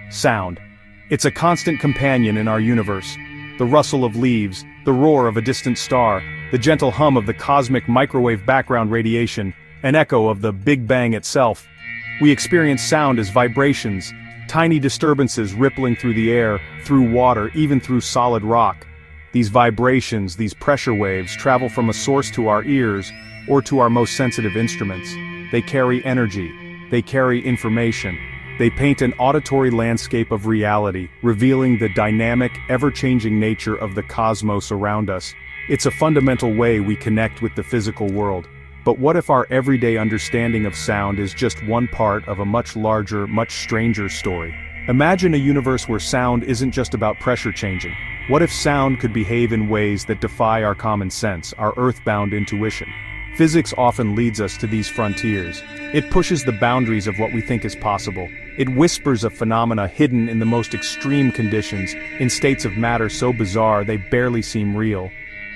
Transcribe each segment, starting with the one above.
Sound. It's a constant companion in our universe. The rustle of leaves, the roar of a distant star, the gentle hum of the cosmic microwave background radiation, an echo of the Big Bang itself. We experience sound as vibrations, tiny disturbances rippling through the air, through water, even through solid rock. These vibrations, these pressure waves, travel from a source to our ears, or to our most sensitive instruments. They carry energy. They carry information. They paint an auditory landscape of reality, revealing the dynamic, ever-changing nature of the cosmos around us. It's a fundamental way we connect with the physical world. But what if our everyday understanding of sound is just one part of a much larger, much stranger story? Imagine a universe where sound isn't just about pressure changing. What if sound could behave in ways that defy our common sense, our earthbound intuition? Physics often leads us to these frontiers. It pushes the boundaries of what we think is possible. It whispers of phenomena hidden in the most extreme conditions, in states of matter so bizarre they barely seem real.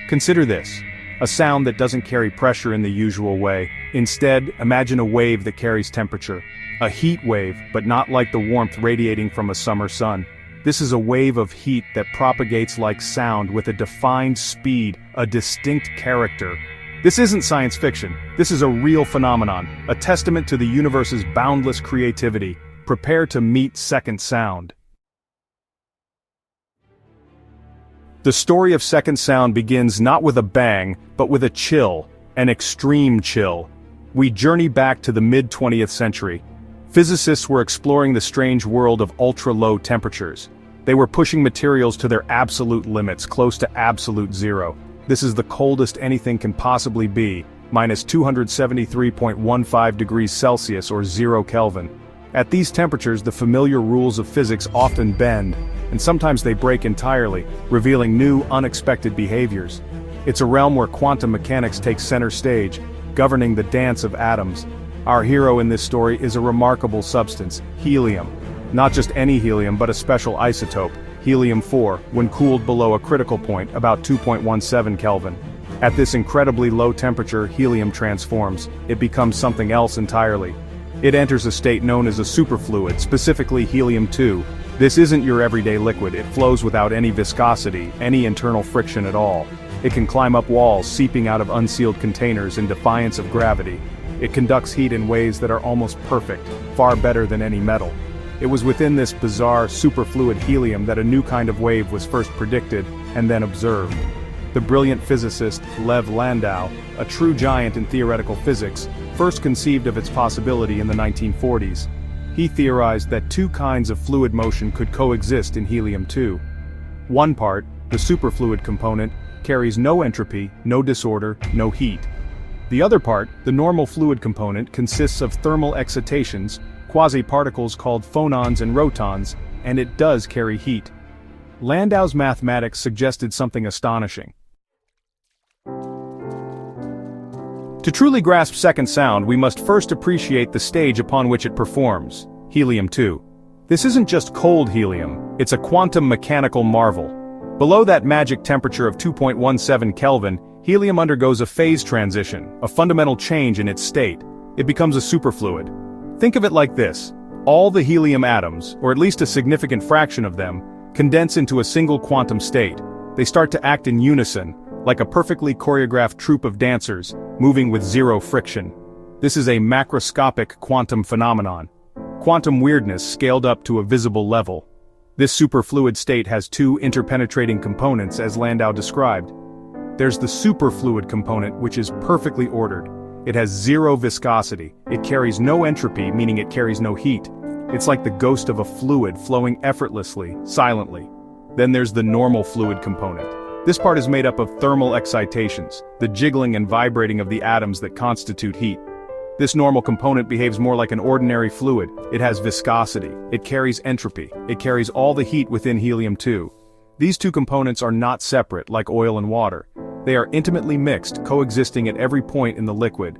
Consider this. A sound that doesn't carry pressure in the usual way. Instead, imagine a wave that carries temperature. A heat wave, but not like the warmth radiating from a summer sun. This is a wave of heat that propagates like sound with a defined speed, a distinct character. This isn't science fiction. This is a real phenomenon, a testament to the universe's boundless creativity. Prepare to meet second sound. The story of second sound begins not with a bang, but with a chill, an extreme chill. We journey back to the mid-20th century. Physicists were exploring the strange world of ultra-low temperatures. They were pushing materials to their absolute limits, close to absolute zero. This is the coldest anything can possibly be, minus 273.15 degrees Celsius or 0 Kelvin. At these temperatures, the familiar rules of physics often bend, and sometimes they break entirely, revealing new, unexpected behaviors. It's a realm where quantum mechanics takes center stage, governing the dance of atoms. Our hero in this story is a remarkable substance, helium. Not just any helium, but a special isotope, helium-4, when cooled below a critical point, about 2.17 Kelvin. At this incredibly low temperature, helium transforms. It becomes something else entirely. It enters a state known as a superfluid, specifically helium-2. This isn't your everyday liquid. It flows without any viscosity, any internal friction at all. It can climb up walls, seeping out of unsealed containers in defiance of gravity. It conducts heat in ways that are almost perfect, far better than any metal. It was within this bizarre, superfluid helium that a new kind of wave was first predicted and then observed. The brilliant physicist Lev Landau, a true giant in theoretical physics, first conceived of its possibility in the 1940s. He theorized that two kinds of fluid motion could coexist in helium-2. One part, the superfluid component, carries no entropy, no disorder, no heat. The other part, the normal fluid component, consists of thermal excitations, quasi-particles called phonons and rotons, and it does carry heat. Landau's mathematics suggested something astonishing. To truly grasp second sound, we must first appreciate the stage upon which it performs, helium-2. This isn't just cold helium, it's a quantum mechanical marvel. Below that magic temperature of 2.17 Kelvin, helium undergoes a phase transition, a fundamental change in its state. It becomes a superfluid. Think of it like this. All the helium atoms, or at least a significant fraction of them, condense into a single quantum state. They start to act in unison, like a perfectly choreographed troupe of dancers, moving with zero friction. This is a macroscopic quantum phenomenon. Quantum weirdness scaled up to a visible level. This superfluid state has two interpenetrating components as Landau described. There's the superfluid component, which is perfectly ordered. It has zero viscosity. It carries no entropy, meaning it carries no heat. It's like the ghost of a fluid flowing effortlessly, silently. Then there's the normal fluid component. This part is made up of thermal excitations, the jiggling and vibrating of the atoms that constitute heat. This normal component behaves more like an ordinary fluid. It has viscosity. It carries entropy. It carries all the heat within helium-2. These two components are not separate like oil and water. They are intimately mixed, coexisting at every point in the liquid.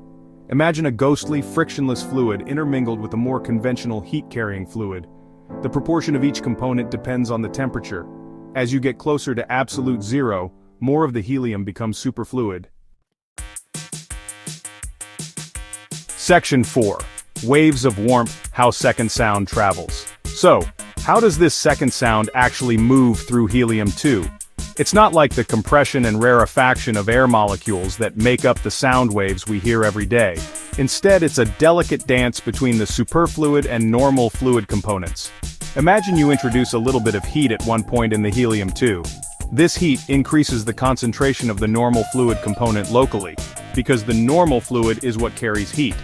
Imagine a ghostly, frictionless fluid intermingled with a more conventional heat-carrying fluid. The proportion of each component depends on the temperature. As you get closer to absolute zero, more of the helium becomes superfluid. Section 4. Waves of warmth, how second sound travels. So, How does this second sound actually move through helium-2? It's not like the compression and rarefaction of air molecules that make up the sound waves we hear every day. Instead, it's a delicate dance between the superfluid and normal fluid components. Imagine you introduce a little bit of heat at one point in the helium-2. This heat increases the concentration of the normal fluid component locally, because the normal fluid is what carries heat.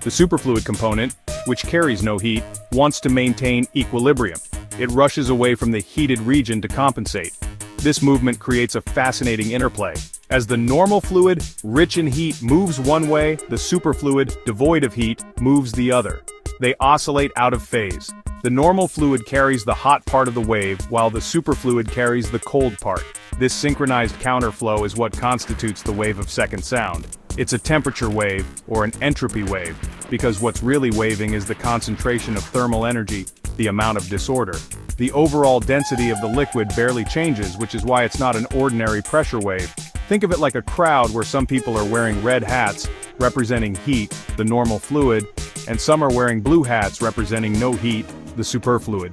The superfluid component, which carries no heat, wants to maintain equilibrium. It rushes away from the heated region to compensate. This movement creates a fascinating interplay. As the normal fluid, rich in heat, moves one way, the superfluid, devoid of heat, moves the other. They oscillate out of phase. The normal fluid carries the hot part of the wave, while the superfluid carries the cold part. This synchronized counterflow is what constitutes the wave of second sound. It's a temperature wave, or an entropy wave, because what's really waving is the concentration of thermal energy, the amount of disorder. The overall density of the liquid barely changes, which is why it's not an ordinary pressure wave. Think of it like a crowd where some people are wearing red hats, representing heat, the normal fluid, and some are wearing blue hats representing no heat, the superfluid.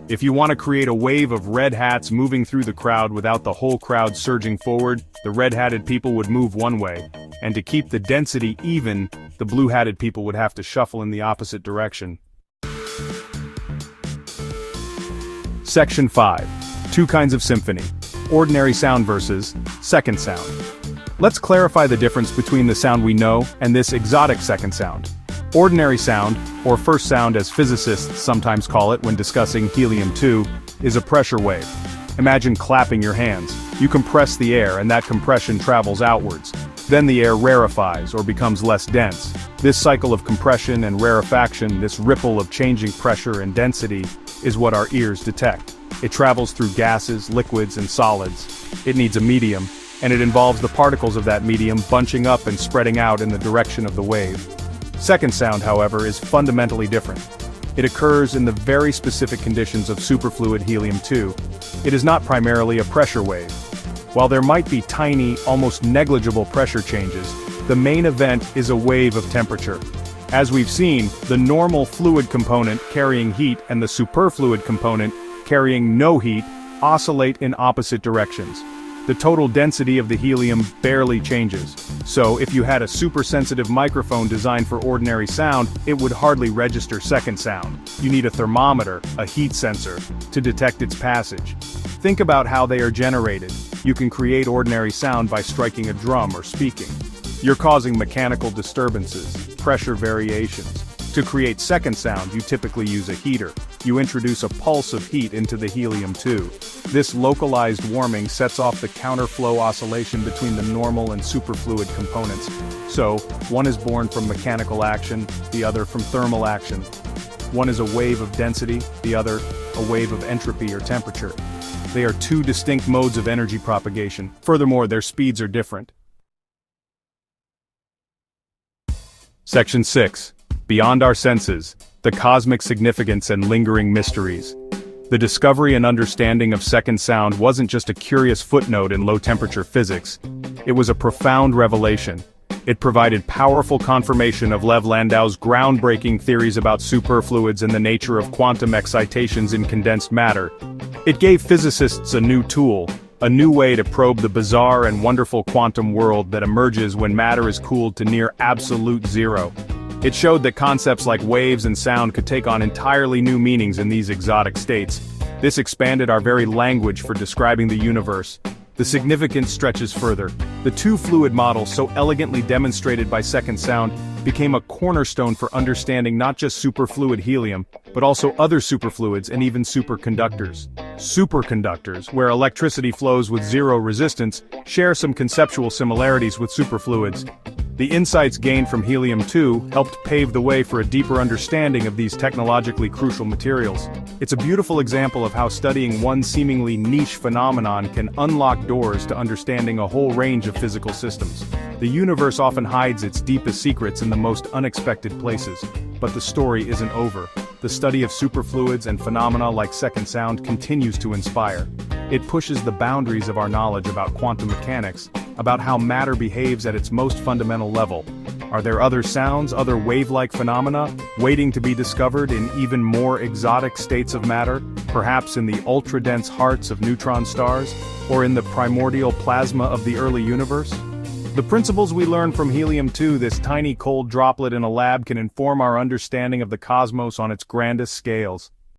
If you want to create a wave of red hats moving through the crowd without the whole crowd surging forward, the red-hatted people would move one way, and to keep the density even, the blue-hatted people would have to shuffle in the opposite direction. Section 5. Two kinds of symphony. Ordinary sound versus second sound. Let's clarify the difference between the sound we know and this exotic second sound. Ordinary sound, or first sound as physicists sometimes call it when discussing helium-2, is a pressure wave. Imagine clapping your hands. You compress the air and that compression travels outwards. Then the air rarefies or becomes less dense. This cycle of compression and rarefaction, this ripple of changing pressure and density, is what our ears detect. It travels through gases, liquids, and solids. It needs a medium, and it involves the particles of that medium bunching up and spreading out in the direction of the wave. Second sound, however, is fundamentally different. It occurs in the very specific conditions of superfluid helium-2. It is not primarily a pressure wave. While there might be tiny, almost negligible pressure changes, the main event is a wave of temperature. As we've seen, the normal fluid component carrying heat and the superfluid component carrying no heat oscillate in opposite directions. The total density of the helium barely changes. So if you had a super-sensitive microphone designed for ordinary sound, it would hardly register second sound. You need a thermometer, a heat sensor, to detect its passage. Think about how they are generated. You can create ordinary sound by striking a drum or speaking. You're causing mechanical disturbances, pressure variations. To create second sound, you typically use a heater. You introduce a pulse of heat into the helium-2. This localized warming sets off the counterflow oscillation between the normal and superfluid components. So, one is born from mechanical action, the other from thermal action. One is a wave of density, the other, a wave of entropy or temperature. They are two distinct modes of energy propagation. Furthermore, their speeds are different. Section 6. Beyond our senses, the cosmic significance and lingering mysteries. The discovery and understanding of second sound wasn't just a curious footnote in low-temperature physics. It was a profound revelation. It provided powerful confirmation of Lev Landau's groundbreaking theories about superfluids and the nature of quantum excitations in condensed matter. It gave physicists a new tool, a new way to probe the bizarre and wonderful quantum world that emerges when matter is cooled to near absolute zero. It showed that concepts like waves and sound could take on entirely new meanings in these exotic states. This expanded our very language for describing the universe. The significance stretches further. The two-fluid model so elegantly demonstrated by second sound became a cornerstone for understanding not just superfluid helium, but also other superfluids and even superconductors. Superconductors, where electricity flows with zero resistance, share some conceptual similarities with superfluids. The insights gained from helium-2 helped pave the way for a deeper understanding of these technologically crucial materials. It's a beautiful example of how studying one seemingly niche phenomenon can unlock doors to understanding a whole range of physical systems. The universe often hides its deepest secrets in the most unexpected places. But the story isn't over. The study of superfluids and phenomena like second sound continues to inspire. It pushes the boundaries of our knowledge about quantum mechanics, about how matter behaves at its most fundamental level. Are there other sounds, other wave-like phenomena, waiting to be discovered in even more exotic states of matter, perhaps in the ultra-dense hearts of neutron stars, or in the primordial plasma of the early universe? The principles we learn from helium-2, this tiny cold droplet in a lab, can inform our understanding of the cosmos on its grandest scales.